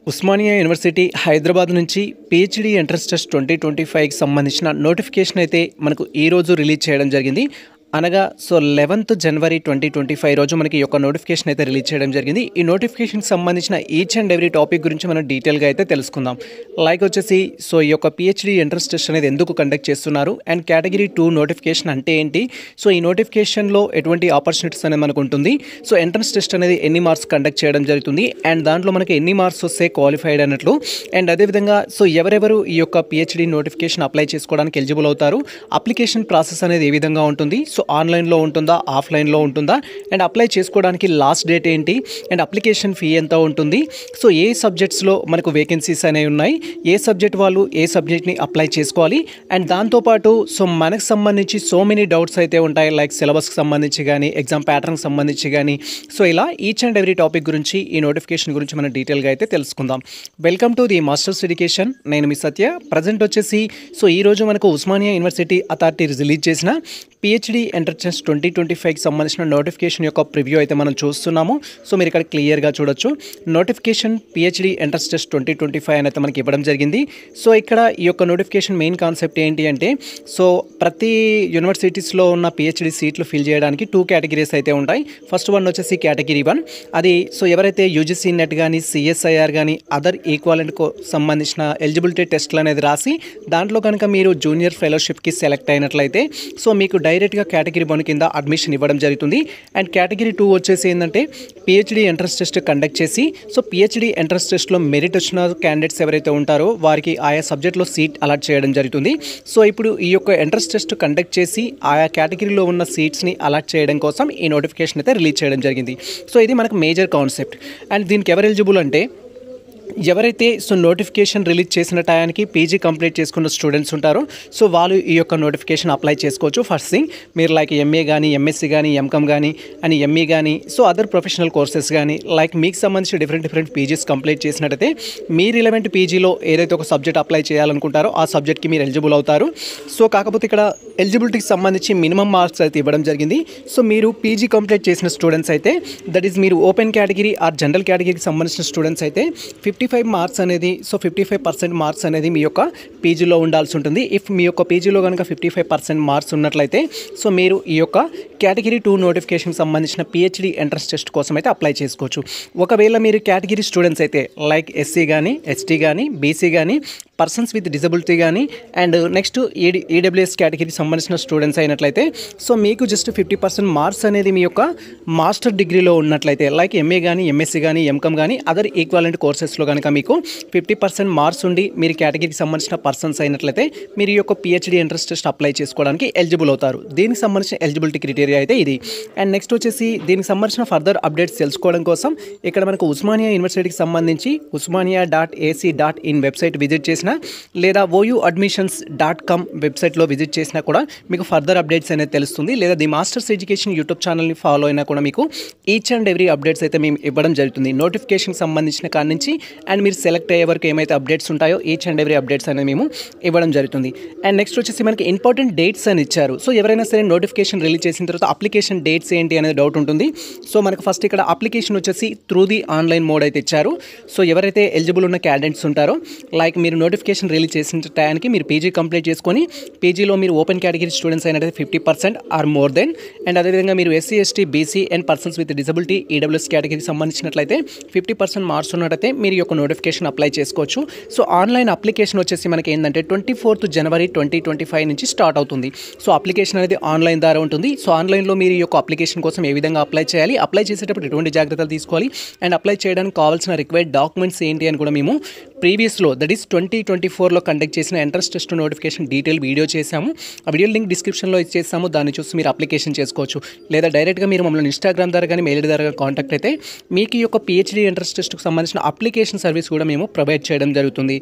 Osmania university Hyderabad నుంచి PhD entrance test 2025కి సంబంధించిన notification అయితే మనకు ఈరోజు రిలీజ్ చేయడం జరిగింది. అనగా 11th జనవరి 2025 రోజు మనకి ఈ యొక్క నోటిఫికేషన్ అయితే రిలీజ్ చేయడం జరిగింది. ఈ నోటిఫికేషన్కి సంబంధించిన ఈచ్ అండ్ ఎవ్రీ టాపిక్ గురించి మనం డీటెయిల్గా అయితే తెలుసుకుందాం. లైక్ వచ్చేసి ఈ యొక్క పీహెచ్డీ ఎంట్రన్స్ టెస్ట్ అనేది ఎందుకు కండక్ట్ చేస్తున్నారు అండ్ కేటగిరీ 2 నోటిఫికేషన్ అంటే ఏంటి, ఈ నోటిఫికేషన్లో ఎటువంటి ఆపర్చునిటీస్ అనేది మనకు ఉంటుంది, ఎంట్రన్స్ టెస్ట్ అనేది ఎన్ని మార్క్స్ కండక్ట్ చేయడం జరుగుతుంది అండ్ దాంట్లో మనకి ఎన్ని మార్క్స్ వస్తే క్వాలిఫైడ్ అన్నట్లు అండ్ అదేవిధంగా ఎవరెవరు ఈ యొక్క పీహెచ్డీ నోటిఫికేషన్ అప్లై చేసుకోవడానికి ఎలిజిబుల్ అవుతారు, అప్లికేషన్ ప్రాసెస్ అనేది ఏ విధంగా ఉంటుంది, ఆన్లైన్లో ఉంటుందా ఆఫ్లైన్లో ఉంటుందా అండ్ అప్లై చేసుకోవడానికి లాస్ట్ డేట్ ఏంటి అండ్ అప్లికేషన్ ఫీ ఎంత ఉంటుంది, ఏ సబ్జెక్ట్స్లో మనకు వేకెన్సీస్ అనేవి ఉన్నాయి, ఏ సబ్జెక్ట్ వాళ్ళు ఏ సబ్జెక్ట్ని అప్లై చేసుకోవాలి అండ్ దాంతోపాటు మనకు సంబంధించి మెనీ డౌట్స్ అయితే ఉంటాయి. లైక్ సిలబస్కి సంబంధించి కానీ ఎగ్జామ్ ప్యాటర్న్కి సంబంధించి కానీ ఇలా ఈచ్ అండ్ ఎవ్రీ టాపిక్ గురించి ఈ నోటిఫికేషన్ గురించి మనం డీటెయిల్గా అయితే తెలుసుకుందాం. Welcome to the masters education. నేను మీ సత్య. ప్రజెంట్ వచ్చేసి ఈరోజు మనకు ఉస్మానియా యూనివర్సిటీ అథారిటీ రిలీజ్ చేసిన పీహెచ్డీ ఎంట్రన్స్ టెస్ట్ 2025కి సంబంధించిన నోటిఫికేషన్ యొక్క ప్రివ్యూ అయితే మనం చూస్తున్నాము. మీరు ఇక్కడ క్లియర్గా చూడొచ్చు నోటిఫికేషన్ పీహెచ్డీ ఎంట్రన్స్ టెస్ట్ 2025 అని అయితే మనకి ఇవ్వడం జరిగింది. ఇక్కడ ఈ యొక్క నోటిఫికేషన్ మెయిన్ కాన్సెప్ట్ ఏంటి అంటే ప్రతి యూనివర్సిటీస్లో ఉన్న పీహెచ్డీ సీట్లు ఫిల్ చేయడానికి 2 కేటగిరీస్ అయితే ఉంటాయి. ఫస్ట్ వన్ వచ్చేసి కేటగిరీ 1. అది ఎవరైతే యూజీసీ నెట్ కానీ సిఎస్ఐఆర్ కానీ అదర్ ఈక్వాలెంట్కు సంబంధించిన ఎలిజిబిలిటీ టెస్ట్లు అనేది రాసి దాంట్లో కనుక మీరు జూనియర్ ఫెలోషిప్కి సెలెక్ట్ అయినట్లయితే మీకు డైరెక్ట్గా కేటగిరీ 1 కింద అడ్మిషన్ ఇవ్వడం జరుగుతుంది. అండ్ కేటగిరీ 2 వచ్చేసి ఏంటంటే పీహెచ్డీ ఎంట్రన్స్ టెస్ట్ కండక్ట్ చేసి పీహెచ్డీ ఎంట్రన్స్ టెస్ట్లో మెరిట్ వచ్చిన క్యాండిడేట్స్ ఎవరైతే ఉంటారో వారికి ఆయా సబ్జెక్ట్లో సీట్ అలాట్ చేయడం జరుగుతుంది. ఇప్పుడు ఈ యొక్క ఎంట్రన్స్ టెస్ట్ కండక్ట్ చేసి ఆయా కేటగిరీలో ఉన్న సీట్స్ని అలాట్ చేయడం కోసం ఈ నోటిఫికేషన్ అయితే రిలీజ్ చేయడం జరిగింది. ఇది మనకు మేజర్ కాన్సెప్ట్. అండ్ దీనికి ఎవరు ఎలిజిబుల్ అంటే ఎవరైతే నోటిఫికేషన్ రిలీజ్ చేసిన టయానికి పీజీ కంప్లీట్ చేసుకున్న స్టూడెంట్స్ ఉంటారో వాళ్ళు ఈ యొక్క నోటిఫికేషన్ అప్లై చేసుకోవచ్చు. ఫస్ట్ థింగ్ మీరు లైక్ ఎంఏ కానీ ఎంఎస్సీ కానీ ఎంకామ్ కానీ అని ఎంఈ కానీ అదర్ ప్రొఫెషనల్ కోర్సెస్ కానీ లైక్ మీకు సంబంధించి డిఫరెంట్ పీజీస్ కంప్లీట్ చేసినట్టయితే మీ రిలవెంట్ పీజీలో ఏదైతే ఒక సబ్జెక్ట్ అప్లై చేయాలనుకుంటారో ఆ సబ్జెక్ట్కి మీరు ఎలిజిబుల్ అవుతారు. కాకపోతే ఇక్కడ ఎలిజిబిలిటీకి సంబంధించి మినిమం మార్క్స్ అయితే ఇవ్వడం జరిగింది. మీరు పీజీ కంప్లీట్ చేసిన స్టూడెంట్స్ అయితే దట్ ఈస్ మీరు ఓపెన్ కేటగిరీ ఆర్ జనరల్ కేటగిరీకి సంబంధించిన స్టూడెంట్స్ అయితే 55 మార్క్స్ అనేది 55% మార్క్స్ అనేది మీ యొక్క పీజీలో ఉండాల్సి ఉంటుంది. ఇఫ్ మీ యొక్క పీజీలో కనుక 55% మార్క్స్ ఉన్నట్లయితే మీరు ఈ యొక్క కేటగిరీ 2 నోటిఫికేషన్కి సంబంధించిన పీహెచ్డీ ఎంట్రన్స్ టెస్ట్ కోసం అయితే అప్లై చేసుకోవచ్చు. ఒకవేళ మీరు కేటగిరీ స్టూడెంట్స్ అయితే లైక్ ఎస్సీ కానీ ఎస్టీ కానీ బీసీ కానీ పర్సన్స్ విత్ డిజబిలిటీ కానీ అండ్ నెక్స్ట్ ఈడబ్ల్యూఎస్ కేటగిరీకి సంబంధించిన స్టూడెంట్స్ అయినట్లయితే మీకు జస్ట్ 50% మార్క్స్ అనేది మీ యొక్క మాస్టర్ డిగ్రీలో ఉన్నట్లయితే లైక్ ఎంఏ కానీ ఎంఎస్సీ కానీ ఎంకామ్ కానీ అదర్ ఈక్వాలెంట్ కోర్సెస్లో కనుక మీకు 50% మార్క్స్ ఉండి మీరు కేటగిరీకి సంబంధించిన పర్సన్స్ అయినట్లయితే మీరు ఈ యొక్క పీహెచ్డీ ఎంట్రన్స్ టెస్ట్ అప్లై చేసుకోవడానికి ఎలిజిబుల్ అవుతారు. దీనికి సంబంధించిన ఎలిజిబిలిటీ క్రైటీరియా అయితే ఇది. అండ్ నెక్స్ట్ వచ్చేసి దీనికి సంబంధించిన ఫర్దర్ అప్డేట్స్ తెలుసుకోవడం కోసం ఇక్కడ మనకు ఉస్మానియా యూనివర్సిటీకి సంబంధించి usmania.ac.in వెబ్సైట్ విజిట్ చేసిన లేదా ouadmissions.com వెబ్సైట్లో విజిట్ చేసినా కూడా మీకు ఫర్దర్ అప్డేట్స్ అనేది తెలుస్తుంది. లేదా ది మాస్టర్స్ ఎడ్యుకేషన్ యూట్యూబ్ ఛానల్ని ఫాలో అయినా కూడా మీకు ఈచ్ అండ్ ఎవ్రీ అప్డేట్స్ అయితే మేము ఇవ్వడం జరుగుతుంది. నోటిఫికేషన్కి సంబంధించిన కాడి నుంచి అండ్ మీరు సెలెక్ట్ అయ్యే వరకు ఏమైతే అప్డేట్స్ ఉంటాయో ఈచ్ అండ్ ఎవ్రీ అప్డేట్స్ అనేది మేము ఇవ్వడం జరుగుతుంది. అండ్ నెక్స్ట్ వచ్చేసి మనకి ఇంపార్టెంట్ డేట్స్ అని ఇచ్చారు. ఎవరైనా సరే నోటిఫికేషన్ రిలీజ్ చేసిన తర్వాత అప్లికేషన్ డేట్స్ ఏంటి అనేది డౌట్ ఉంటుంది. మనకు ఫస్ట్ ఇక్కడ అప్లికేషన్ వచ్చేసి త్రూ ది ఆన్లైన్ మోడ్ అయితే ఇచ్చారు. ఎవరైతే ఎలిజిబుల్ ఉన్న క్యాండిడేట్స్ ఉంటారో లైక్ మీరు నోటిఫికేషన్ రిలీజ్ చేసిన టైంకి మీరు పీజీ కంప్లీట్ చేసుకొని పీజీలో మీరు ఓపెన్ కేటగిరీ స్టూడెంట్స్ అయినట్లయితే 50% ఆర్ మోర్ దెన్ అండ్ అదేవిధంగా మీరు SC ST BC and persons with disability EWS కేటగిరీకి సంబంధించినట్లయితే 50% మార్క్స్ ఉన్నట్టయితే మీరు ఈ యొక్క నోటిఫికేషన్ అప్లై చేసుకోవచ్చు. ఆన్లైన్ అప్లికేషన్ వచ్చేసి మనకి ఏంటంటే 24th జనవరి 2025 నుంచి స్టార్ట్ అవుతుంది. అప్లికేషన్ అనేది ఆన్లైన్ ద్వారా ఉంటుంది. ఆన్లైన్లో మీరు ఈ యొక్క అప్లికేషన్ కోసం ఏ విధంగా అప్లై చేయాలి, అప్లై చేసేటప్పుడు ఎటువంటి జాగ్రత్తలు తీసుకోవాలి అండ్ అప్లై చేయడానికి కావాల్సిన రిక్వైర్డ్ డాక్యుమెంట్స్ ఏంటి అని కూడా మేము ప్రీవియస్లో దట్ ఈస్ 2024లో కండక్ట్ చేసిన entrance test notification detail video చేశాము. ఆ వీడియో లింక్ డిస్క్రిప్షన్లో ఇచ్చేసాము. దాన్ని చూసి మీరు అప్లికేషన్ చేసుకోవచ్చు. లేదా డైరెక్ట్గా మీరు మమ్మల్ని ఇన్స్టాగ్రామ్ ద్వారా కానీ మెయిల్ ద్వారా కాంటాక్ట్ అయితే మీకు ఈ యొక్క పీహెచ్డీ ఎంట్రన్స్ టెస్ట్కి సంబంధించిన అప్లికేషన్ సర్వీస్ కూడా మేము ప్రొవైడ్ చేయడం జరుగుతుంది.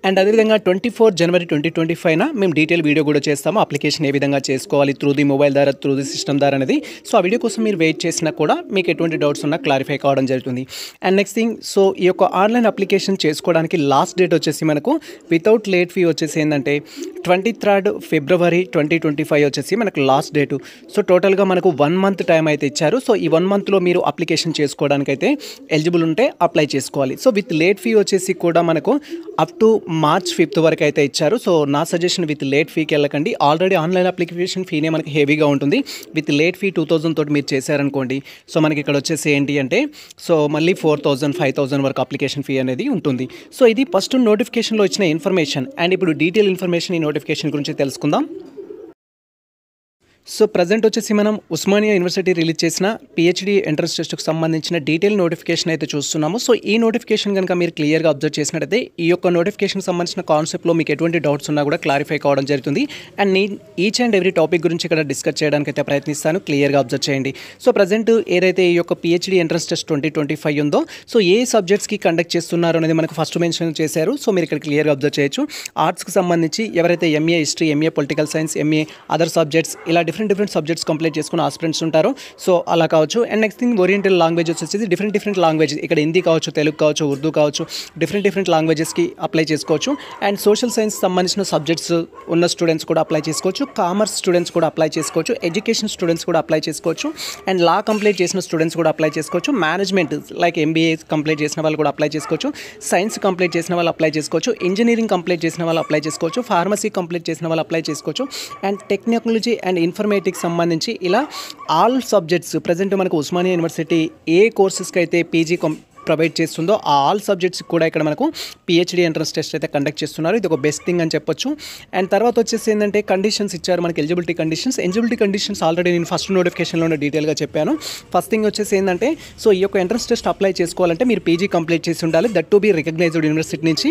అండ్ అదేవిధంగా 24 జనవరి 2025న మేము డీటెయిల్ వీడియో కూడా చేస్తాము. అప్లికేషన్ ఏ విధంగా చేసుకోవాలి త్రూ ది మొబైల్ ద్వారా, త్రూ ది సిస్టమ్ ద్వారా అనేది. సో ఆ వీడియో కోసం మీరు వెయిట్ చేసినా కూడా మీకు ఎటువంటి డౌట్స్ ఉన్నా క్లారిఫై కావడం జరుగుతుంది. అండ్ నెక్స్ట్ థింగ్, సో ఈ యొక్క ఆన్లైన్ అప్లికేషన్ చేసుకోవడానికి లాస్ట్ డేట్ వచ్చేసి మనకు వితౌట్ లేట్ ఫీ వచ్చేసి ఏంటంటే 23 ఫిబ్రవరి 2025 వచ్చేసి మనకు లాస్ట్ డేటు. సో టోటల్గా మనకు 1 మంత్ టైం అయితే ఇచ్చారు. సో ఈ 1 మంత్లో మీరు అప్లికేషన్ చేసుకోవడానికి అయితే ఎలిజిబుల్ ఉంటే అప్లై చేసుకోవాలి. సో విత్ లేట్ ఫీ వచ్చేసి కూడా మనకు అప్ టు మార్చ్ 5th వరకు అయితే ఇచ్చారు. సో నా సజెషన్ విత్ లేట్ ఫీకి వెళ్ళకండి. ఆల్రెడీ ఆన్లైన్ అప్లికేషన్ ఫీనే మనకి హెవీగా ఉంటుంది. విత్ లేట్ ఫీ 2000 తోటి మీరు చేశారనుకోండి, సో మనకి ఇక్కడ వచ్చేసి ఏంటి అంటే సో మళ్ళీ 4000, 5000 వరకు అప్లికేషన్ ఫీ అనేది ఉంటుంది. సో ఇది ఫస్ట్ నోటిఫికేషన్లో ఇచ్చిన ఇన్ఫర్మేషన్. అండ్ ఇప్పుడు డీటెయిల్ ఇన్ఫర్మేషన్ ఈ నోటిఫికేషన్ గురించి తెలుసుకుందాం. సో ప్రజెంట్ వచ్చేసి మనం ఉస్మానియా యూనివర్సిటీ రిలీజ్ చేసిన పిహెచ్డి ఎంట్రన్స్ టెస్ట్కి సంబంధించిన డీటెయిల్ నోటిఫికేషన్ అయితే చూస్తున్నాము. సో ఈ నోటిఫికేషన్ కనుక మీరు క్లియర్గా అబ్జర్వ్ చేసినట్టయితే ఈ యొక్క నోటిఫికేషన్ సంబంధించిన కాన్సెప్ట్లో మీకు ఎటువంటి డౌట్స్ ఉన్నా కూడా క్లారిఫై కావడం జరుగుతుంది. అండ్ నేను ఈచ్ అండ్ ఎవ్రీ టాపిక్ గురించి ఇక్కడ డిస్కస్ చేయడానికి అయితే ప్రయత్నిస్తాను. క్లియర్గా అబ్జర్వ్ చేయండి. సో ప్రజెంట్ ఏదైతే ఈ యొక్క పిహెచ్డి ఎంట్రన్స్ టెస్ట్ 2025 ఉందో, సో ఏ సబ్జెక్ట్స్కి కండక్ట్ చేస్తున్నారు అనేది మనకు ఫస్ట్ మెన్షన్ చేశారు. సో మీరు ఇక్కడ క్లియర్గా అబ్జర్వ్ చేయొచ్చు. ఆర్ట్స్కి సంబంధించి ఎవరైతే MA history, MA political science, MA other subjects ఇలా డిఫరెంట్ సబ్జెక్ట్స్ కంప్లీట్ చేసుకున్న ఆస్పిరెంట్స్ ఉంటారు. సో అలా కావచ్చు. And next thing, oriental language వచ్చేసి డిఫరెంట్ లాంగ్వేజ్, ఇక్కడ హిందీ కావచ్చు, తెలుగు కావచ్చు, ఉర్దూ కావచ్చు, డిఫరెంట్ లాంగ్వేజెస్కి అప్లై చేసుకోవచ్చు. అండ్ సోషల్ సైన్స్ సంబంధించిన సబ్జెక్ట్స్ ఉన్న స్టూడెంట్స్ కూడా అప్లై చేసుకోవచ్చు. కామర్స్ స్టూడెంట్స్ కూడా అప్లై చేసుకోవచ్చు. ఎడ్యుకేషన్ స్టూడెంట్స్ కూడా అప్లై చేసుకోవచ్చు. అండ్ లా కంప్లీట్ చేసిన స్టూడెంట్స్ కూడా అప్లై చేసుకోవచ్చు. మేనేజ్మెంట్ లైక్ ఎంబీఏ కంప్లీట్ చేసిన వాళ్ళు కూడా అప్లై చేసుకోవచ్చు. సైన్స్ కంప్లీట్ చేసిన వాళ్ళు అప్లై చేసుకోవచ్చు. ఇంజనీరింగ్ కంప్లీట్ చేసిన వాళ్ళు అప్లై చేసుకోవచ్చు. ఫార్మసీ కంప్లీట్ చేసిన వాళ్ళు అప్లై చేసుకోవచ్చు. అండ్ టెక్నాలజీ అండ్ ఇన్ఫర్మేటిక్స్ సంబంధించి ఇలా ఆల్ సబ్జెక్ట్స్ ప్రజెంట్ మనకు ఉస్మానియా యూనివర్సిటీ ఏ కోర్సెస్కి అయితే పీజీ ప్రొవైడ్ చేస్తుందో ఆ ఆల్ సబ్జెక్ట్స్ కూడా ఇక్కడ మనకు పిహెచ్డి ఎంట్రన్స్ టెస్ట్ అయితే కండక్ట్ చేస్తున్నారు. ఇది ఒక బెస్ట్ థింగ్ అని చెప్పొచ్చు. అండ్ తర్వాత వచ్చేసి ఏంటంటే కండిషన్స్ ఇచ్చారు మనకి, ఎలిజిబిలిటీ కండిషన్స్ ఆల్రెడీ నేను ఫస్ట్ నోటిఫికేషన్లోనే డీటెయిల్గా చెప్పాను. ఫస్ట్ థింగ్ వచ్చేసి ఏంటంటే సో ఈ యొక్క ఎంట్రన్స్ టెస్ట్ అప్లై చేసుకోవాలంటే మీరు పీజీ కంప్లీట్ చేసి ఉండాలి, that to be recognised university నుంచి.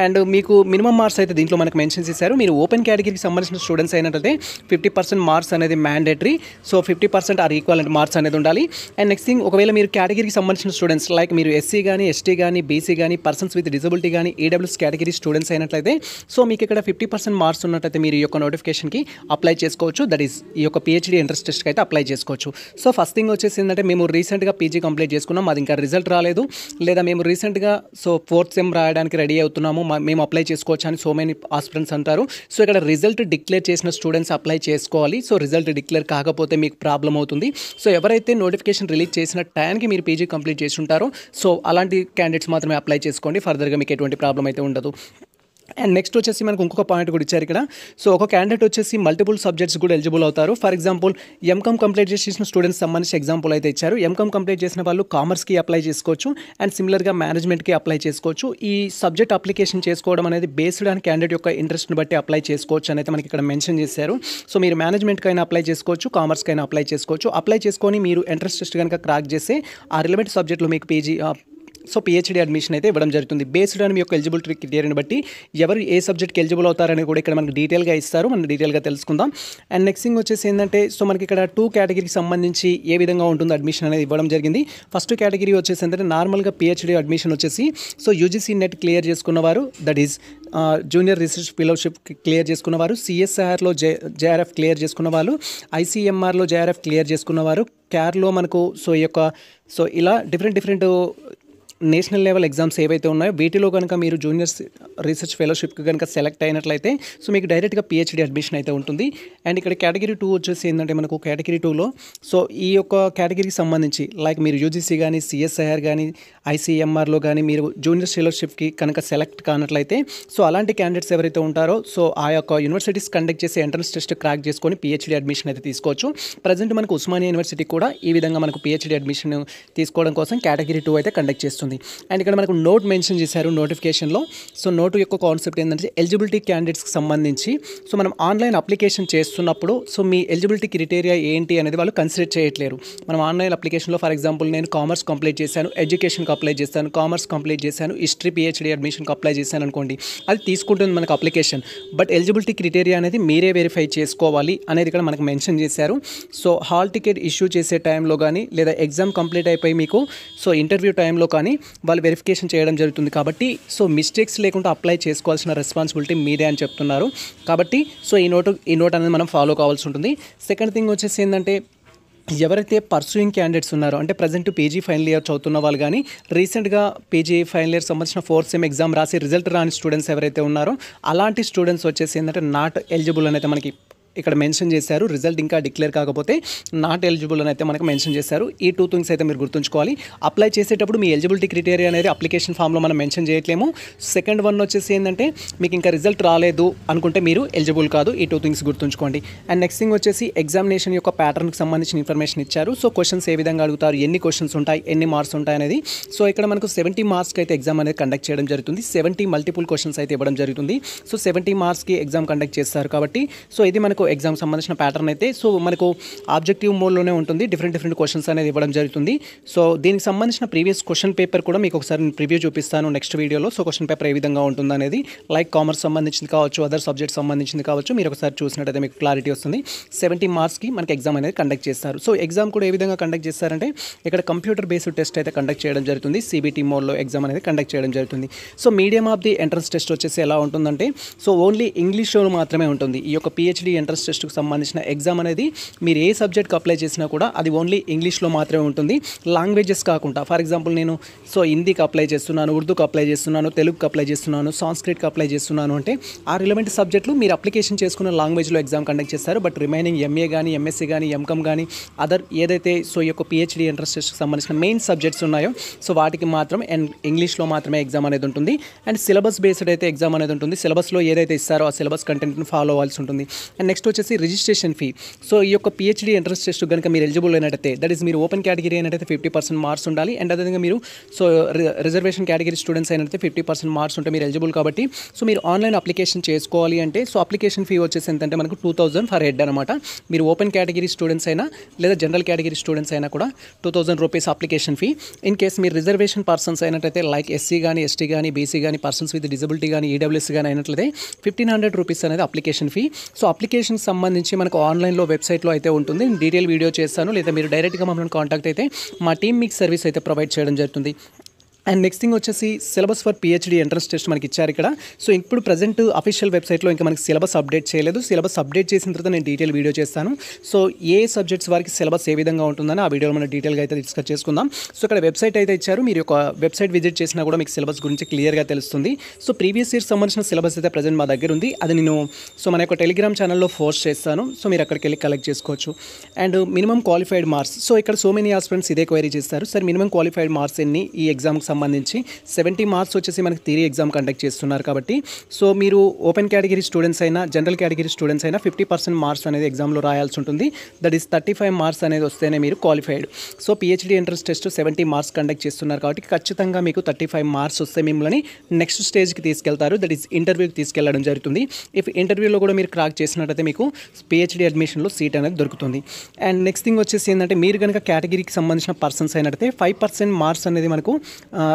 అండ్ మీకు మినిమం మార్క్స్ అయితే దీంట్లో మనకు మెన్షన్ చేశారు. మీరు ఓపెన్ కేటగిరీకి సంబంధించిన స్టూడెంట్స్ అయినట్లయితే 50% మార్క్స్ అనేది mandatory. So 50% are equivalent marks అనేది ఉండాలి. అండ్ నెక్స్ట్ థింగ్, ఒకవేళ మీరు కేటగిరీకి సంబంధించిన స్టూడెంట్స్ లైక్ మీరు ఎస్సీ కానీ, ఎస్టీ కానీ, బీసీ కానీ, పర్సన్స్ విత్ డిజబిలిటీ కానీ, ఈడబ్ల్యూఎస్ కేటగిరీ స్టూడెంట్స్ అయినట్లయితే సో మీకు ఇక్కడ 50% మార్క్స్ ఉన్నట్లయితే మీరు ఈ యొక్క నోటిఫికేషన్కి అప్లై చేసుకోవచ్చు. దట్ ఈస్ ఈ యొక్క పిహెచ్డి ఎంట్రన్స్ టెస్ట్కి అయితే అప్లై చేసుకోవచ్చు. సో ఫస్ట్ థింగ్ వచ్చేసి ఏంటంటే మేము రీసెంట్గా పీజీ కంప్లీట్ చేసుకున్నాం, అది ఇంకా రిజల్ట్ రాలేదు, లేదా మేము రీసెంట్గా సో 4th సెమ్ రాయడానికి రెడీ అవుతున్నాము, మేము అప్లై చేసుకోవచ్చు అని సో మెనీ ఆస్పిరెంట్స్ అంటారు. సో ఇక్కడ రిజల్ట్ డిక్లేర్ చేసిన స్టూడెంట్స్ అప్లై చేసుకోవాలి. సో రిజల్ట్ డిక్లేర్ కాకపోతే మీకు ప్రాబ్లం అవుతుంది. సో ఎవరైతే నోటిఫికేషన్ రిలీజ్ చేసిన టైంకి మీరు పీజీ కంప్లీట్ చేసి ఉంటారో సో అలాంటి క్యాండిడేట్స్ మాత్రమే అప్లై చేసుకోండి. ఫర్దర్గా మీకు ఎటువంటి ప్రాబ్లం అయితే ఉండదు. అండ్ నెక్స్ట్ వచ్చేసి మనకు ఇంకొక పాయింట్ కూడా ఇచ్చారు ఇక్కడ. సో ఒక క్యాండిడేట్ వచ్చేసి మల్టిపుల్ సబ్జెక్ట్స్ కూడా ఎలిజిబుల్ అవుతారు. ఫర్ ఎగ్జాంపుల్ ఎంకామ్ కంప్లీట్ చేసిన స్టూడెంట్స్ సంబంధించి ఎగ్జాంపుల్ అయితే ఇచ్చారు. ఎంకామ్ కంప్లీట్ చేసిన వాళ్ళు కామర్స్కి అప్లై చేసుకోవచ్చు అండ్ సిమిలర్గా మేనేజ్మెంట్కి అప్లై చేసుకోవచ్చు. ఈ సబ్జెక్ట్ అప్లికేషన్ చేసుకోవడం అనేది బేస్డ్ ఆన్ క్యాండిడేట్ యొక్క ఇంట్రెస్ట్ని బట్టి అప్లై చేసుకోవచ్చు అనేది మనకి ఇక్కడ మెన్షన్ చేశారు. సో మీరు మేనేజ్మెంట్కైనా అప్లై చేసుకోవచ్చు, కామర్స్కైనా అప్లై చేసుకోవచ్చు. అప్లై చేసుకొని మీరు ఎంట్రన్స్ టెస్ట్ కనుక క్రాక్ చేస్తే ఆ రిలవెంట్ సబ్జెక్ట్లో మీకు పిహెచ్డి అడ్మిషన్ అయితే ఇవ్వడం జరుగుతుంది. బేస్డ్ ఆన్ మీ యొక్క ఎలిజిబిలిటీ క్రైటీరియాని బట్టి ఎవరు ఏ సబ్జెక్ట్కి ఎలిజిబుల్ అవుతారని కూడా ఇక్కడ మనకు డీటెయిల్గా ఇస్తారు. మనం డీటెయిల్గా తెలుసుకుందాం. అండ్ నెక్స్ట్ థింగ్ వచ్చేసి ఏంటంటే సో మనకి ఇక్కడ 2 కేటగిరీకి సంబంధించి ఏ విధంగా ఉంటుంది అడ్మిషన్ అనేది ఇవ్వడం జరిగింది. ఫస్ట్ కేటగిరీ వచ్చేసి ఏంటంటే నార్మల్గా పిహెచ్డి అడ్మిషన్ వచ్చేసి సో యూజీసీ నెట్ క్లియర్ చేసుకున్నవారు, that is junior research fellowship clear చేసుకున్నవారు, సిఎస్ఆర్లో జేఆర్ఎఫ్ క్లియర్ చేసుకున్న వాళ్ళు, ఐసీఎంఆర్లో జేఆర్ఎఫ్ క్లియర్ చేసుకున్నవారు, క్యార్లో మనకు సో ఇలా డిఫరెంట్ నేషనల్ లెవెల్ ఎగ్జామ్స్ ఏవైతే ఉన్నాయో వీటిలో కనుక మీరు జూనియర్ రీసెర్చ్ ఫెలోషిప్కి కనుక సెలెక్ట్ అయినట్లయితే సో మీకు డైరెక్ట్గా పిహెచ్డి అడ్మిషన్ అయితే ఉంటుంది. అండ్ ఇక్కడ కేటగిరీ 2 వచ్చేసి ఏంటంటే మనకు కేటగిరీ 2లో సో ఈ యొక్క కేటగిరీకి సంబంధించి లైక్ మీరు యూజీసీ కానీ, సిఎస్ఐఆర్ కానీ, ఐసీఎంఆర్లో కానీ మీరు జూనియర్ ఫెలోషిప్కి కనుక సెలెక్ట్ కానట్లయితే సో అలాంటి క్యాండిడేట్స్ ఎవరైతే ఉంటారో సో ఆ యొక్క యూనివర్సిటీస్ కండక్ట్ చేసి ఎంట్రన్స్ టెస్ట్ క్రాక్ చేసుకొని పిహెచ్డి అడ్మిషన్ అయితే తీసుకోవచ్చు. ప్రజెంట్ మనకు ఉస్మానియా యూనివర్సిటీ కూడా ఈ విధంగా మనకు పిహెచ్డి అడ్మిషన్ తీసుకోవడం కోసం కేటగిరీ 2 అయితే కండక్ట్ చేస్తుంది. అండ్ ఇక్కడ మనకు నోట్ మెన్షన్ చేశారు నోటిఫికేషన్లో. సో నోటు యొక్క కాన్సెప్ట్ ఏంటంటే ఎలిజిబిలిటీ క్యాండిడేట్స్కి సంబంధించి సో మనం ఆన్లైన్ అప్లికేషన్ చేస్తున్నప్పుడు సో మీ ఎలిజిబిలిటీ క్రైటీరియా ఏంటి అనేది వాళ్ళు కన్సిడర్ చేయట్లేరు. మనం ఆన్లైన్ అప్లికేషన్లో ఫర్ ఎగ్జాంపుల్ నేను కామర్స్ కంప్లీట్ చేశాను, ఎడ్యుకేషన్కి అప్లై చేస్తాను, కామర్స్ కంప్లీట్ చేశాను, హిస్టరీ పిహెచ్డి అడ్మిషన్కి అప్లై చేశాను అనుకోండి, అది తీసుకుంటుంది మనకు అప్లికేషన్. బట్ ఎలిజిబిలిటీ క్రైటీరియా అనేది మీరే వెరిఫై చేసుకోవాలి అనేది ఇక్కడ మనకు మెన్షన్ చేశారు. సో హాల్ టికెట్ ఇష్యూ చేసే టైంలో కానీ లేదా ఎగ్జామ్ కంప్లీట్ అయిపోయి మీకు సో ఇంటర్వ్యూ టైంలో కానీ వాళ్ళు వెరిఫికేషన్ చేయడం జరుగుతుంది. కాబట్టి సో మిస్టేక్స్ లేకుండా అప్లై చేసుకోవాల్సిన రెస్పాన్సిబిలిటీ మీదే అని చెప్తున్నారు. కాబట్టి సో ఈ నోట్ అనేది మనం ఫాలో కావాల్సి ఉంటుంది. సెకండ్ థింగ్ వచ్చేసి ఏంటంటే, ఎవరైతే పర్సూయింగ్ క్యాండిడేట్స్ ఉన్నారో, అంటే ప్రజెంట్ పీజీ ఫైనల్ ఇయర్ చదువుతున్న వాళ్ళు కానీ రీసెంట్గా పీజీ ఫైనల్ ఇయర్ సంబంధించిన 4th సెమ్ ఎగ్జామ్ రాసి రిజల్ట్ రాని స్టూడెంట్స్ ఎవరైతే ఉన్నారో అలాంటి స్టూడెంట్స్ వచ్చేసి ఏంటంటే నాట్ ఎలిజిబుల్ అని అయితే మనకి ఇక్కడ మెన్షన్ చేశారు. రిజల్ట్ ఇంకా డిక్లేర్ కాకపోతే నాట్ ఎలిజిబుల్ అని అయితే మనకు మెన్షన్ చేశారు. ఈ 2 థింగ్స్ అయితే మీరు గుర్తుంచుకోవాలి. అప్లై చేసేటప్పుడు మీ ఎలిజిబిలిటీ క్రైటీరియా అనేది అప్లికేషన్ ఫామ్లో మనం మెన్షన్ చేయట్లేము. సెకండ్ వన్ వచ్చేసి ఏంటంటే, మీకు ఇంకా రిజల్ట్ రాలేదు అనుకుంటే మీరు ఎలిజిబుల్ కాదు. ఈ 2 థింగ్స్ గుర్తుంచుకోండి. అండ్ నెక్స్ట్ థింగ్ వచ్చేసి ఎగ్జామినేషన్ యొక్క ప్యాటర్న్కి సంబంధించిన ఇన్ఫర్మేషన్ ఇచ్చారు. సో క్వశ్చన్స్ ఏ విధంగా అడుగుతారు, ఎన్ని క్వశ్చన్స్ ఉంటాయి, ఎన్ని మార్క్స్ ఉంటాయి అనేది. సో ఇక్కడ మనకు 70 మార్క్స్కి అయితే ఎగ్జామ్ అనేది కండక్ట్ చేయడం జరుగుతుంది. 70 మల్టిపుల్ క్వశ్చన్స్ అయితే ఇవ్వడం జరుగుతుంది. సో 70 మార్క్స్కి ఎగ్జామ్ కండక్ట్ చేస్తారు కాబట్టి సో ఇది మనకు ఎగ్జామ్ సంబంధించిన ప్యాటర్న్ అయితే. సో మనకు ఆబ్జెక్టివ్ మోడ్లోనే ఉంటుంది. డిఫరెంట్ క్వశ్చన్స్ అనేది ఇవ్వడం జరుగుతుంది. సో దీనికి సంబంధించిన ప్రీవియస్ క్వశ్చన్ పేపర్ కూడా మీకు ఒకసారి నేను ప్రివ్యూ చూపిస్తాను నెక్స్ట్ వీడియోలో. సో క్వశ్చన్ పేపర్ ఏ విధంగా ఉంటుంది అనేది, లైక్ కామర్స్ సంబంధించింది కావచ్చు, అదర్ సబ్జెక్ట్స్ సంబంధించింది కావచ్చు, మీరు ఒకసారి చూసినట్టయితే మీకు క్లారిటీ వస్తుంది. 70 మార్క్స్కి మనకి ఎగ్జామ్ అనేది కండక్ట్ చేస్తారు. సో ఎగ్జామ్ కూడా ఏ విధంగా కండక్ట్ చేస్తారంటే, ఇక్కడ కంప్యూటర్ బేస్డ్ టెస్ట్ అయితే కండక్ట్ చేయడం జరుగుతుంది. సిబిటీ మోడ్లో ఎగ్జామ్ అనేది కండక్ట్ చేయడం జరుగుతుంది. So medium of the entrance test వచ్చేసి ఎలా ఉంటుందంటే, సో ఓన్లీ ఇంగ్లీష్లో మాత్రమే ఉంటుంది. ఈ యొక్క పిహెచ్డి ఎంట్రన్స్ టెస్ట్కి సంబంధించిన ఎగ్జామ్ అనేది మీరు ఏ సబ్జెక్ట్కి అప్లై చేసినా కూడా అది ఓన్లీ ఇంగ్లీష్లో మాత్రమే ఉంటుంది. లాంగ్వేజెస్ కాకుండా, ఫర్ ఎగ్జాంపుల్ నేను సో హిందీకి అప్లై చేస్తున్నాను, ఉర్దూకి అప్లై చేస్తున్నాను, తెలుగుకి అప్లై చేస్తున్నాను, సాంస్క్రిట్కి అప్లై చేస్తున్నాను అంటే ఆ రిలవెంట్ సబ్జెక్టులు మీరు అప్లికేషన్ చేసుకున్న లాంగ్వేజ్లో ఎగ్జామ్ కండక్ట్ చేస్తారు. బట్ రిమైనింగ్ ఎంఏ కానీ, ఎంఎస్సీ కానీ, ఎంకామ్ కానీ, అదర్ ఏదైతే సో ఈ యొక్క పిహెచ్డి ఎంట్రన్స్ టెస్ట్కి సంబంధించిన మెయిన్ సబ్జెక్ట్స్ ఉన్నాయో సో వాటికి మాత్రం ఇంగ్లీష్లో మాత్రమే ఎగ్జామ్ అనేది ఉంటుంది. అండ్ సిలబస్ బేస్డ్ అయితే ఎగ్జామ్ అనేది ఉంటుంది. సిలబస్లో ఏదైతే ఇస్తారో ఆ సిలబస్ కంటెంట్ని ఫాలో అవ్వాల్సి ఉంటుంది. అండ్ నెక్స్ట్ వచ్చేసి రిజిస్ట్రేషన్ ఫీ. సో ఈ యొక్క పిహెచ్డి ఎంట్రన్స్ టెస్ట్ కనుక మీరు ఎలిజిబుల్ అయినట్టయితే, దట్ ఈస్ మీరు ఓపెన్ కేటగిరీ అయినట్టయితే 50% మార్క్స్ ఉండాలి. అండ్ అదేవిధంగా మీరు సో రిజర్వేషన్ కేటగిరీ స్టూడెంట్స్ అయినట్టయితే 50% మార్క్స్ ఉంటే మీరు ఎలిజిబుల్. కాబట్టి సో మీరు ఆన్లైన్ అప్లికేషన్ చేసుకోవాలి అంటే సో అప్లికేషన్ ఫీ వచ్చేసి ఎంతంటే మనకు 2000 ఫర్ హెడ్ అనమాట. మీరు ఓపెన్ కేటగిరీ స్టూడెంట్స్ అయినా లేదా జనరల్ కేటగిరీ స్టూడెంట్స్ అయినా కూడా 2000 rupees application fee. In case మీరు రిజర్వేషన్ పర్సన్స్ అయినట్టయితే, లైక్ ఎస్సీ కానీ, ఎస్టీ కానీ, బీసీ కానీ, పర్సన్స్ విత్ డిజబిలిటీ కానీ, ఈడబ్ల్యూఎస్ కానీ అయినట్లయితే 1500 రూపీస్ అనేది అప్లికేషన్ ఫీ. సో అప్లికేషన్ సంబంధించి మనకు ఆన్లైన్లో వెబ్సైట్లో అయితే ఉంటుంది. డీటెయిల్ వీడియో చేస్తాను, లేదా మీరు డైరెక్ట్గా మమ్మల్ని కాంటాక్ట్ అయితే మా టీమ్ మీకు సర్వీస్ అయితే ప్రొవైడ్ చేయడం జరుగుతుంది. అండ్ నెక్స్ట్ థింగ్ వచ్చేసి syllabus for PhD entrance test మనకి ఇచ్చారు ఇక్కడ. సో ఇప్పుడు ప్రజెంట్ అఫీషియల్ వెబ్సైట్లో ఇంకా మనకి సిలబస్ అప్డేట్ చేయలేదు. సిలబస్ అప్డేట్ చేసిన తర్వాత నేను డీటెయిల్ వీడియో చేస్తాను. సో ఏ సబ్జెక్ట్స్ వారికి సిలబస్ ఏ విధంగా ఉంటుందని ఆ వీడియోలో మనం డీటెయిల్గా అయితే డిస్కస్ చేసుకుందాం. సో ఇక్కడ వెబ్సైట్ అయితే ఇచ్చారు. మీరు ఒక వెబ్సైట్ విజిట్ చేసినా కూడా మీకు సిలబస్ గురించి క్లియర్గా తెలుస్తుంది. సో ప్రీవియస్ ఇయర్ సంబంధించిన సిలబస్ అయితే ప్రజెంట్ మా దగ్గర ఉంది. అది నేను సో మన యొక్క టెలిగ్రామ్ ఛానల్లో పోస్ట్ చేస్తాను. సో మీరు అక్కడికి వెళ్ళి కలెక్ట్ చేసుకోవచ్చు. And minimum qualified marks. So ఇక్కడ సో మెనీ ఆస్పిరెంట్స్ ఇదే క్వైరీ చేస్తారు, సార్ మినిమం క్వాలిఫైడ్ మార్క్స్ ఎన్ని ఈ ఎగ్జామ్కి సంబంధించి. 70 మార్క్స్ వచ్చేసి మనకి థియరీ ఎగ్జామ్ కండక్ట్ చేస్తున్నారు కాబట్టి సో మీరు ఓపెన్ కేటగిరీ స్టూడెంట్స్ అయినా, జనరల్ కేటగిరీ స్టూడెంట్స్ అయినా 50% మార్క్స్ అనేది ఎగ్జామ్లో రాయాల్సి ఉంటుంది. దట్ ఈస్ 35 మార్క్స్ అనేది వస్తేనే మీరు qualified. So PhD entrance test 70 marks conduct చేస్తున్నారు కాబట్టి ఖచ్చితంగా మీకు 35 మార్క్స్ వస్తే మిమ్మల్ని నెక్స్ట్ స్టేజ్కి తీసుకెళ్తారు. దట్ ఈస్ ఇంటర్వ్యూకి తీసుకెళ్లడం జరుగుతుంది. ఇఫ్ ఇంటర్వ్యూలో కూడా మీరు క్రాక్ చేసినట్టయితే మీకు పిహెచ్డి అడ్మిషన్లో సీట్ అనేది దొరుకుతుంది. అండ్ నెక్స్ట్ థింగ్ వచ్చేసి ఏంటంటే, మీరు కనుక కేటగిరీకి సంబంధించిన పర్సన్స్ అయినట్టయితే 5% మార్క్స్ అనేది మనకు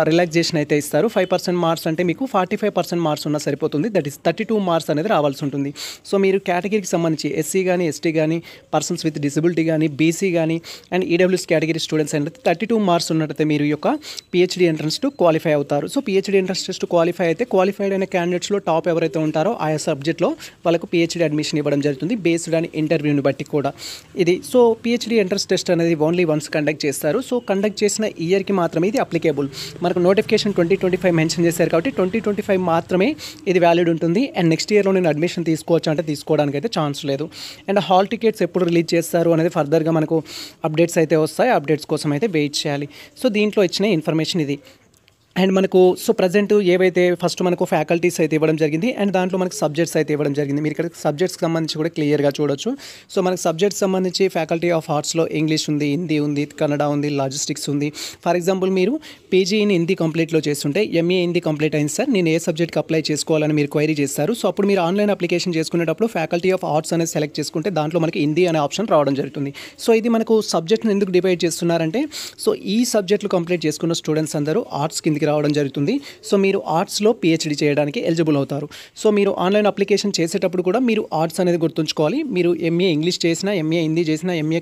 రిలాక్సేషన్ అయితే ఇస్తారు. 5% మార్క్స్ అంటే మీకు 45% మార్క్స్ ఉన్నా సరిపోతుంది. దట్ ఈస్ 32 మార్క్స్ అనేది రావాల్సి ఉంటుంది. సో మీరు కేటగిరీకి సంబంధించి ఎస్సీ కానీ, ఎస్టీ కానీ, పర్సన్స్ విత్ డిసబిలిటీ కానీ, బీసీ కానీ అండ్ ఈడబ్ల్యూఎస్ కేటగిరీ స్టూడెంట్స్ అంటే 32 మార్క్స్ ఉన్నట్టయితే మీరు యొక్క పిహెచ్డి ఎంట్రన్స్ టు క్వాలిఫై అవుతారు. So PhD entrance test qualify అయితే క్వాలిఫైడ్ అయిన క్యాండిడేట్స్లో టాప్ ఎవరైతే ఉంటారో ఆయా సబ్జెక్ట్లో వాళ్ళకు పిహెచ్డి అడ్మిషన్ ఇవ్వడం జరుగుతుంది, బేస్డ్ ఆన్ ఇంటర్వ్యూని బట్టి కూడా ఇది. సో పిహెచ్డి ఎంట్రన్స్ టెస్ట్ అనేది ఓన్లీ వన్స్ కండక్ట్ చేస్తారు. సో కండక్ట్ చేసిన ఇయర్కి మాత్రమే ఇది అప్లికేబుల్. మనకు నోటిఫికేషన్ 2025 మెన్షన్ చేశారు కాబట్టి 2025 మాత్రమే ఇది వ్యాలిడ్ ఉంటుంది. అండ్ నెక్స్ట్ ఇయర్లో నేను అడ్మిషన్ తీసుకోవచ్చు అంటే తీసుకోవడానికి అయితే ఛాన్స్ లేదు. అండ్ హాల్ టికెట్స్ ఎప్పుడు రిలీజ్ చేస్తారు అనేది ఫర్దర్గా మనకు అప్డేట్స్ అయితే వస్తాయి. అప్డేట్స్ కోసం అయితే వెయిట్ చేయాలి. సో దీంట్లో ఇచ్చిన ఇన్ఫర్మేషన్ ఇది. అండ్ మనకు సో ప్రజెంట్ ఏవైతే ఫస్ట్ మనకు ఫ్యాకల్టీస్ అయితే ఇవ్వడం జరిగింది అండ్ దాంట్లో మనకు సబ్జెక్ట్స్ అయితే ఇవ్వడం జరిగింది. మీరు ఇక్కడ సబ్జెక్ట్స్కి సంబంధించి కూడా క్లియర్గా చూడొచ్చు. సో మనకు సబ్జెక్ట్స్ సంబంధించి ఫ్యాకల్టీ ఆఫ్ ఆర్ట్స్లో ఇంగ్లీష్ ఉంది, హిందీ ఉంది, కన్నడ ఉంది, లాజిస్టిక్స్ ఉంది. ఫర్ ఎగ్జాంపుల్ మీరు పీజీ ఇన్ హిందీ కంప్లీట్లో చేస్తుంటే ఎంఏ హిందీ కంప్లీట్ అయింది సార్, నేను ఏ సబ్జెక్ట్కి అప్లై చేసుకోవాలని మీరు క్వైరీ చేస్తారు. సో అప్పుడు మీరు ఆన్లైన్ అప్లికేషన్ చేసుకునేటప్పుడు ఫ్యాకల్టీ ఆఫ్ ఆర్ట్స్ అనేది సెలెక్ట్ చేసుకుంటే దాంట్లో మనకి హిందీ అనే ఆప్షన్ రావడం జరుగుతుంది. సో ఇది మనకు సబ్జెక్ట్ని ఎందుకు డివైడ్ చేస్తున్నారంటే, సో ఈ సబ్జెక్టులు కంప్లీట్ చేసుకున్న స్టూడెంట్స్ అందరూ ఆర్ట్స్ కిందికి రావడం జరుగుతుంది. సో మీరు ఆర్ట్స్లో పిహెచ్డి చేయడానికి ఎలిజిబుల్ అవుతారు. సో మీరు ఆన్లైన్ అప్లికేషన్ చేసేటప్పుడు కూడా మీరు ఆర్ట్స్ అనేది గుర్తుంచుకోవాలి. మీరు ఎంఏ ఇంగ్లీష్ చేసినా, ఎంఏ హిందీ చేసినా, ఎంఏ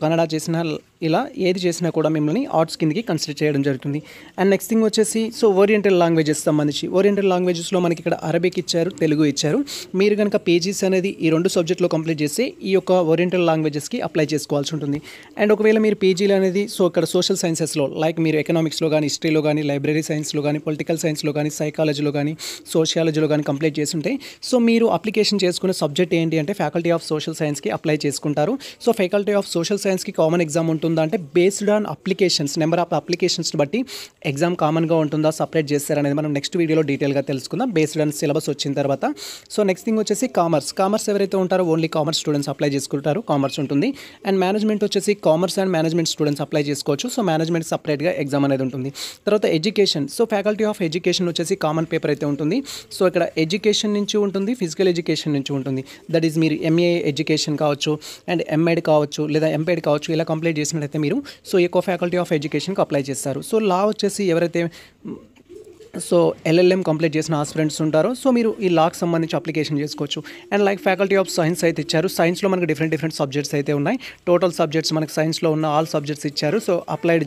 కన్నడ చేసినా, ఇలా ఏది చేసినా కూడా మిమ్మల్ని ఆర్ట్స్ కిందకి కన్సిడర్ చేయడం జరుగుతుంది. అండ్ నెక్స్ట్ థింగ్ వచ్చేసి సో ఓరియంటల్ లాంగ్వేజెస్ సంబంధించి ఓరియంటల్ లాంగ్వేజెస్లో మనకి ఇక్కడ అరబిక్ ఇచ్చారు, తెలుగు ఇచ్చారు. మీరు కనుక పీజీస్ అనేది ఈ 2 సబ్జెక్టులో కంప్లీట్ చేస్తే ఈ యొక్క ఓరియంటల్ లాంగ్వేజెస్కి అప్లై చేసుకోవాల్సి ఉంటుంది. అండ్ ఒకవేళ మీరు పీజీలు అనేది సో ఇక్కడ సోషల్ సైన్సెస్లో లైక్ మీరు ఎకనామిక్స్లో కానీ, హిస్టరీలో కానీ, లైబ్రరీ సైన్స్లో కానీ, పొలిటికల్ సైన్స్లో కానీ, సైకాలజీలో కానీ, సోషియాలజీలో కానీ కంప్లీట్ చేస్తుంటే సో మీరు అప్లికేషన్ చేసుకునే సబ్జెక్ట్ ఏంటి అంటే ఫ్యాకల్టీ ఆఫ్ సోషల్ సైన్స్కి అప్లై చేసుకుంటారు. సో ఫ్యాకల్టీ ఆఫ్ సోషల్ సైన్స్కి కామన్ ఎగ్జామ్ ఉంటుందా అంటే based on applications, number of applications బట్టి ఎగ్జామ్ కామన్గా ఉంటుందా, సపరేట్ చేస్తారనేది మనం నెక్స్ట్ వీడియోలో డీటెయిల్గా తెలుసుకుందాం బేస్డ్ ఆన్ సిలబస్ వచ్చిన తర్వాత. సో నెక్స్ట్ థింగ్ వచ్చేసి కామర్స్ ఎవరైతే ఉంటారో ఓన్లీ కామర్స్ స్టూడెంట్స్ అప్లై చేసుకుంటారు, కామర్స్ ఉంటుంది. అండ్ మేనేజ్మెంట్ వచ్చేసి commerce and management students apply చేసుకోవచ్చు. సో మేనేజ్మెంట్ సపరేట్గా ఎగ్జామ్ అనేది ఉంటుంది. తర్వాత education, so faculty of education వచ్చేసి కామన్ పేపర్ అయితే ఉంటుంది. సో ఇక్కడ ఎడ్యుకేషన్ నుంచి ఉంటుంది, ఫిజికల్ ఎడ్యుకేషన్ నుంచి ఉంటుంది. దట్ ఈస్ మీరు ఎంఏ ఎడ్యుకేషన్ కావచ్చు అండ్ ఎంఎడ్ కావచ్చు లేదా ఎంపీఎడ్ కావచ్చు, ఇలా కంప్లీట్ చేసినట్లయితే మీరు సో ఎక్కువ ఫ్యాకల్టీ ఆఫ్ ఎడ్యుకేషన్కి అప్లై చేస్తారు. సో లా వచ్చేసి ఎవరైతే సో ఎల్ఎల్ఎం కంప్లీట్ చేసిన ఆస్పిరెంట్స్ ఉంటారో సో మీరు ఈ లాకి సంబంధించి అప్లికేషన్ చేసుకోవచ్చు. And like faculty of science అయితే ఇచ్చారు. సైన్స్లో మనకు డిఫరెంట్ సబ్జెక్ట్స్ అయితే ఉన్నాయి. టోటల్ సబ్జెక్ట్స్ మనకు సైన్స్లో ఉన్న ఆల్ సబ్జెక్ట్స్ ఇచ్చారు. సో అప్లైడ్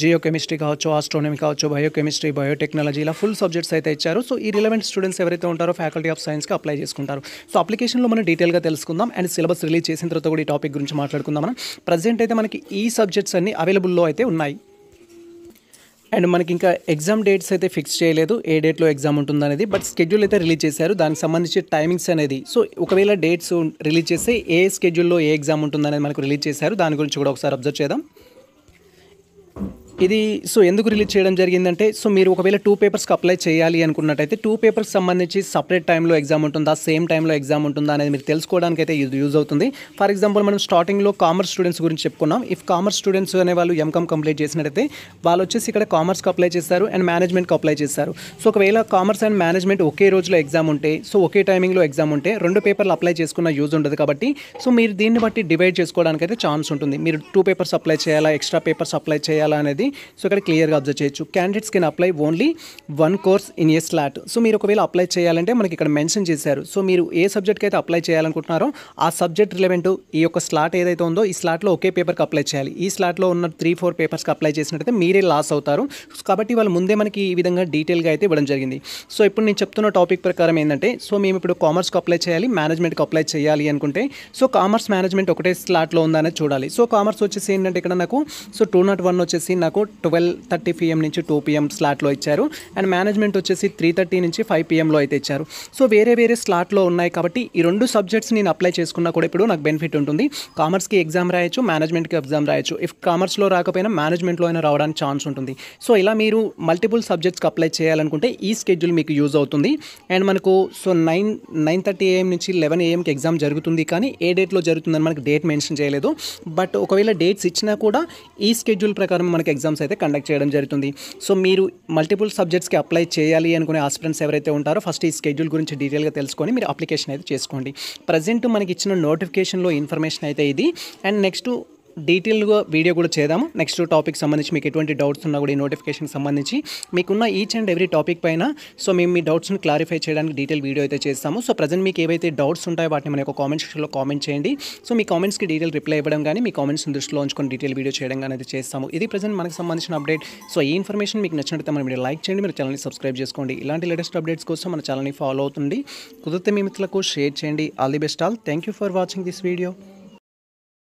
జియోకెమిస్ట్రీ కావచ్చు, ఆస్ట్రోనమీ కావచ్చు, బయోకెమిస్ట్రీ, బయోటెక్నాలజీ, ఇలా ఫుల్ సబ్జెక్ట్స్ అయితే ఇచ్చారు. సో ఈ రిలవెంట్ స్టూడెంట్స్ ఎవరైతే ఉంటారో ఫ్యాకల్టీ ఆఫ్ సైన్స్కి అప్లై చేసుకుంటారు. సో అప్లికేషన్లో మనం డీటెయిల్గా తెలుసుకుందాం. అండ్ సిలబస్ రిలీజ్ చేసిన తర్వాత కూడా ఈ టాపిక్ గురించి మాట్లాడుకుందాం. మనం ప్రజెంట్ అయితే మనకి ఈ సబ్జెక్ట్స్ అన్ని అవైలబుల్లో అయితే ఉన్నాయి. అండ్ మనకి ఇంకా ఎగ్జామ్ డేట్స్ అయితే ఫిక్స్ చేయలేదు, ఏ డేట్లో ఎగ్జామ్ ఉంటుందనేది. బట్ స్కెడ్యూల్ అయితే రిలీజ్ చేశారు, దానికి సంబంధించి టైమింగ్స్ అనేది. సో ఒకవేళ డేట్స్ రిలీజ్ చేస్తే ఏ స్కెడ్యూల్లో ఏ ఎగ్జామ్ ఉంటుందనేది మనకు రిలీజ్ చేశారు. దాని గురించి కూడా ఒకసారి అబ్జర్వ్ చేద్దాం. ఇది సో ఎందుకు రిలీజ్ చేయడం జరిగిందంటే సో మీరు ఒకవేళ 2 పేపర్స్కి అప్లై చేయాలి అనుకున్నట్టయితే 2 పేపర్స్ సంబంధించి సపరేట్ టైంలో ఎగ్జామ్ ఉంటుందా, సేమ్ టైంలో ఎగ్జామ్ ఉంటుందా అనేది మీరు తెలుసుకోవడానికి అయితే ఇది యూజ్ అవుతుంది. ఫర్ ఎగ్జాంపుల్ మనం స్టార్టింగ్లో కామర్స్ స్టూడెంట్స్ గురించి చెప్పుకున్నాం. ఇఫ్ కామర్స్ స్టూడెంట్స్ అనే వాళ్ళు ఎంకామ్ కంప్లీట్ చేసినట్టయితే వాళ్ళు వచ్చేసి ఇక్కడ కామర్స్కి అప్లై చేస్తారు అండ్ మేనేజ్మెంట్కి అప్లై చేస్తారు. సో ఒకవేళ కామర్స్ అండ్ మేనేజ్మెంట్ ఒకే రోజులో ఎగ్జామ్ ఉంటే సో ఒకే టైమింగ్లో ఎగ్జామ్ ఉంటే 2 పేపర్లు అప్లై చేసుకున్న యూజ్ ఉండదు. కాబట్టి సో మీరు దీన్ని బట్టి డివైడ్ చేసుకోవడానికి అయితే ఛాన్స్ ఉంటుంది. మీరు 2 పేపర్స్ అప్లై చేయాలా, ఎక్స్ట్రా పేపర్స్ అప్లై చేయాలా అనేది సో ఇక్కడ క్లియర్గా అబ్జర్వ్ చేయొచ్చు. Candidates can apply only 1 course in a slot. So మీరు ఒకవేళ అప్లై చేయాలంటే మనకి ఇక్కడ మెన్షన్ చేశారు. సో మీరు ఏ సబ్జెక్ట్కి అయితే అప్లై చేయాలనుకుంటున్నారో ఆ సబ్జెక్ట్ రిలవెంట్ ఈ యొక్క స్లాట్ ఏదైతే ఉందో ఈ స్లాట్లో ఒకే పేపర్కి అప్లై చేయాలి. ఈ స్లాట్లో ఉన్న 3-4 పేపర్స్కి అప్లై చేసినట్టయితే మీరే లాస్ అవుతారు. కాబట్టి వాళ్ళు ముందే మనకి ఈ విధంగా డీటెయిల్గా అయితే ఇవ్వడం జరిగింది. సో ఇప్పుడు నేను చెప్తున్న టాపిక్ ప్రకారం ఏంటంటే సో మేము ఇప్పుడు కామర్స్కి అప్లై చేయాలి, మేనేజ్మెంట్కి అప్లై చేయాలి అనుకుంటే సో కామర్స్ మేనేజ్మెంట్ ఒకటే స్లాట్లో ఉందనేది చూడాలి. సో కామర్స్ వచ్చేసి ఏంటంటే ఇక్కడ నాకు సో 201 వచ్చేసి నాకు 12:30 PM నుంచి 2 PM స్లాట్లో ఇచ్చారు. అండ్ మేనేజ్మెంట్ వచ్చేసి 3:30 నుంచి 5 PMలో అయితే ఇచ్చారు. సో వేరే స్లాట్లో ఉన్నాయి కాబట్టి ఈ 2 సబ్జెక్ట్స్ నేను అప్లై చేసుకున్నా కూడా ఇప్పుడు నాకు బెనిఫిట్ ఉంటుంది. కామర్స్కి ఎగ్జామ్ రాయొచ్చు, మేనేజ్మెంట్కి ఎగ్జామ్ రాయొచ్చు. ఇఫ్ కామర్స్లో రాకపోయినా మేనేజ్మెంట్లో అయినా రావడానికి ఛాన్స్ ఉంటుంది. సో ఇలా మీరు మల్టిపుల్ సబ్జెక్ట్స్కి అప్లై చేయాలనుకుంటే ఈ స్కెడ్యూల్ మీకు యూజ్ అవుతుంది. అండ్ మనకు సో 9:30 AM నుంచి 11 AMకి ఎగ్జామ్ జరుగుతుంది. కానీ ఏ డేట్లో జరుగుతుందని మనకు డేట్ మెన్షన్ చేయలేదు. బట్ ఒకవేళ డేట్స్ ఇచ్చినా కూడా ఈ స్కెడ్యూల్ ప్రకారం మనకి ఎగ్జామ్స్ అయితే కండక్ట్ చేయడం జరుగుతుంది. సో మీరు మల్టిపుల్ సబ్జెక్ట్స్కి అప్లై చేయాలి అనుకునే ఆస్పిరెంట్స్ ఎవరైతే ఉంటారో ఫస్ట్ ఈ స్కెడ్యూల్ గురించి డీటెయిల్గా తెలుసుకొని మీరు అప్లికేషన్ అయితే చేసుకోండి. ప్రజెంట్ మనకి ఇచ్చిన నోటిఫికేషన్లో ఇన్ఫర్మేషన్ అయితే ఇది. అండ్ నెక్స్ట్ డీటెయిల్గా వీడియో కూడా చేద్దాము. నెక్స్ట్ టాపిక్ సంబంధించి మీకు ఎటువంటి డౌట్స్ ఉన్నా కూడా ఈ నోటిఫికేషన్ సంబంధించి మీకున్న ఈచ్ అండ్ ఎవ్రీ టాపిక్ పైన సో మేము మీ డౌట్స్ని క్లారిఫై చేయడానికి డీటెయిల్ వీడియో అయితే చేస్తాము. సో ప్రజెంట్ మీకు ఏవైతే డౌట్స్ ఉంటాయో వాటిని మన యొక్క కామెంట్ సెక్షన్లో కామెంట్ చేయండి. సో మీ కామెంట్స్కి డీటెయిల్ రిప్లై ఇవ్వడం కానీ మీ కామెంట్స్ని దృష్టిలో ఉంచుకొని డీటెయిల్ వీడియో చేయడం కానీ అయితే చేస్తాము. ఇది ప్రజెంట్ మనకు సంబంధించిన అప్డేట్. సో ఈ ఇన్ఫర్మేషన్ మీకు నచ్చినట్లయితే మన వీడియో లైక్ చేయండి, మీరు ఛానల్ని సబ్స్క్రైబ్ చేసుకోండి. ఇలాంటి లేటెస్ట్ అప్డేట్స్ కోసం మన ఛానల్ని ఫాలో అవుతుంది. కుదిరితే మీ మిత్రులకు షేర్ చేయండి. All the best all. Thank you for watching this video.